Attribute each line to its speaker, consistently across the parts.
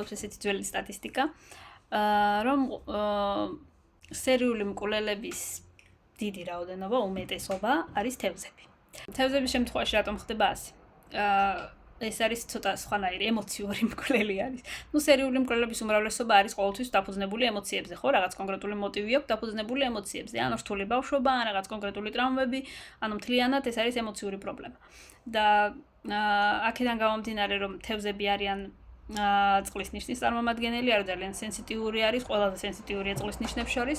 Speaker 1: მოგვითხრობს ესეთი ძველი სტატისტიკა, რომ სერიული მკვლელების დიდი რაოდენობა, უმეტესობა არის თევზები. თევზების შემთხვევაში რატომ ხდება ასე? ეს არის ცოტა სხვანაირი ემოციური მკვლელი არის. სერიული მკვლელების უმრავლესობა არის ყოველთვის დაფუძნებული ემოციებზე, ხო, რაღაც კონკრეტული მოტივი აქვს დაფუძნებული ემოციებზე, ანუ რთული ბავშვობა, ან რაღაც კონკრეტული ტრავმები, ანუ მთლიანად ეს არის ემოციური პრობლემა. და აქედან გამომდინარე, რომ თევზები არიან წყლის ნიშნის წარმომადგენელი, ძალიან სენსიტიური არის, ყველაზე სენსიტიურია წყლის ნიშნებს შორის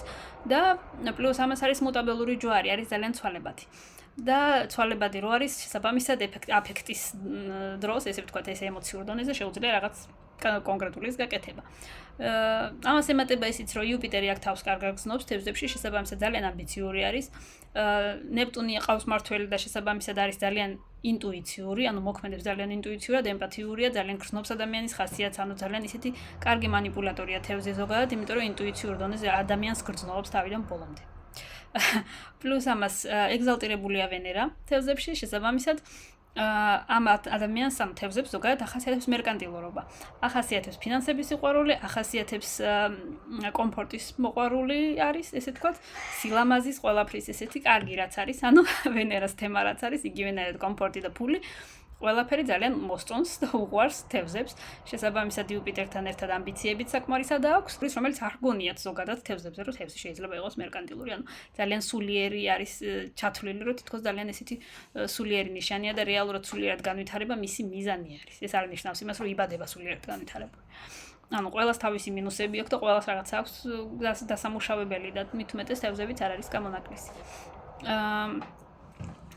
Speaker 1: და პლუს ამას არის მუტაბელური ჯვარი, არის ძალიან ცვალებადი. და ცვალებადი რო არის, შესაბამისად აფექტის დროს, ესე ვთქვათ, ეს ემოციურ დონეზე შეუძლია რაღაც კონკრეტულის გაკეთება. ამას ემატება ისიც, რომ იუპიტერი აქ თავს კარგად გრძნობს თევზებში, შესაბამისად ძალიან ამბიციური არის. ნეპტუნი ყავს მმართველი და შესაბამისად არის ძალიან ინტუიციური, ანუ მოქმედებს ძალიან ინტუიციურად, ემპათიურია, ძალიან გრძნობს ადამიანის ხასიათს, ანუ ძალიან ისეთი კარგი მანიპულატორია თევზი ზოგადად, იმიტომ რომ ინტუიციურ დონეზე ადამიანს გრძნობს თავიდან ბოლომდე. პლუს ამას ეგზალტირებულია ვენერა თევზებში, შესაბამისად ამ ადამიანს ამ თევზებს ზოგადად ახასიათებს მერკანტილურობა. ახასიათებს ფინანსების სიყვარული, ახასიათებს კომფორტის მოყვარული არის, ესე ვთქვათ, სილამაზის ყველაფრის ესეთი კარგი რაც არის, ანუ ვენერას თემა რაც არის, იგივენაირად კომფორტი და ფული ყველაფერი ძალიან მოსწონს და უყვარს თევზებს. შესაბამისად იუპიტერთან ერთად ამბიციებიც საკმარისად აქვს, რომელიც არ გონიათ ზოგადად თევზებზე, რომ თევზი შეიძლება იყოს მერკანტილური, ანუ ძალიან სულიერი არის ჩათვლილი, რომ თითქოს ძალიან ესეთი სულიერი ნიშანია და რეალურად სულიერად განვითარება მისი მიზანი არის. ეს არ ნიშნავს იმას, რომ იბადება სულიერად განვითარებული. ანუ ყველას თავისი მინუსები აქვს და ყველას რაღაც აქვს დასამუშავებელი და მით უმეტეს თევზებიც არ არის გამონაკლისი.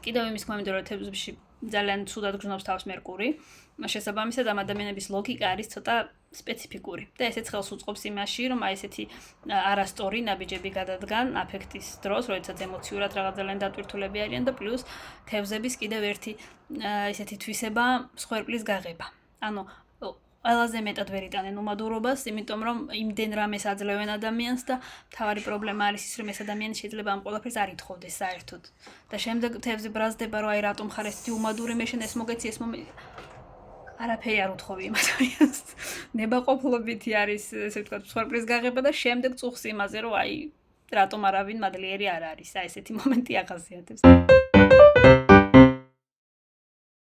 Speaker 1: კიდევ იმის გამომდინარე, რომ თევზებში ძალიან ცუდად გრძნობს თავს მერკური. შესაბამისად ამ ადამიანების ლოგიკა არის ცოტა სპეციფიკური და ესეც ხელს უწყობს იმაში, რომ აი ესეთი არასწორი ნაბიჯები გადადგან აფექტის დროს, როდესაც ემოციურად რაღაც ძალიან დატვირთულები არიან და პლუს თევზების კიდევ ერთი ესეთი თვისება მსხვერპლის გაღება. ანუ ყველაზე მეტად ვერ იტანენ უმადურობას, იმიტომ რომ იმდენ რამეს აძლევენ ადამიანს და მთავარი პრობლემა არის ის, რომ ეს ადამიანი შეიძლება ამ ყველაფერს არ ითხოვდეს საერთოდ. და შემდეგ თევზი ბრაზდება, რომ აი რატომ ხარ ესეთი უმადური, მე შენ ეს მოგეცი, ეს არაფერი არ უთხოვი იმ ადამიანს. ნებაყოფლობითი არის, ესე ვთქვათ, მსხვერპლის გაღება და შემდეგ წუხს იმაზე, რომ აი რატომ არავინ მადლიერი არ არის. აი ესეთი მომენტი ახასიათებს.